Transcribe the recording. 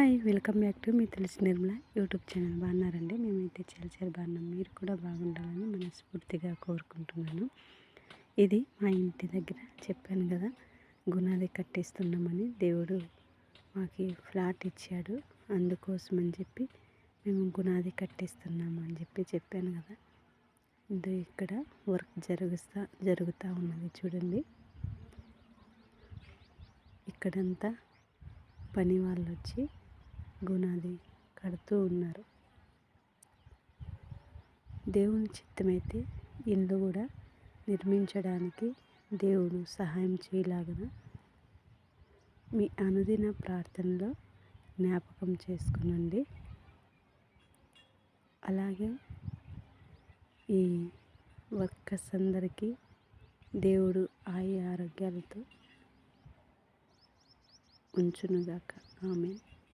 Hi, welcome back to me తెలిసి Nirmala YouTube channel. బాగున్నారండి? మేమైతే చాలా బాగున్నాం. మీరు కూడా బాగుండాలని మనస్ఫూర్తిగా కోరుకుంటున్నాను. ఇది మా ఇంటి దగ్గర చెప్పాను కదా, గుణాది కట్టిస్తున్నామని. దేవుడు మాకు ఫ్లాట్ ఇచ్చాడు, అందుకోసం అని చెప్పి మేము గుణాది కట్టిస్తున్నాము అని చెప్పాను కదా. ఇక్కడ వర్క్ జరుగుతూ ఉన్నది చూడండి. ఇక్కడంతా పని వాళ్ళు వచ్చి గుణాది కడుతూ ఉన్నారు. దేవుని చిత్తమైతే ఇల్లు కూడా నిర్మించడానికి దేవుడు సహాయం చేయలాగన మీ అనుదిన ప్రార్థనలో జ్ఞాపకం చేసుకునండి. అలాగే ఈ వర్కర్స్ అందరికీ దేవుడు ఆరోగ్యాలతో ఉంచునుగాక. ఆమేన్.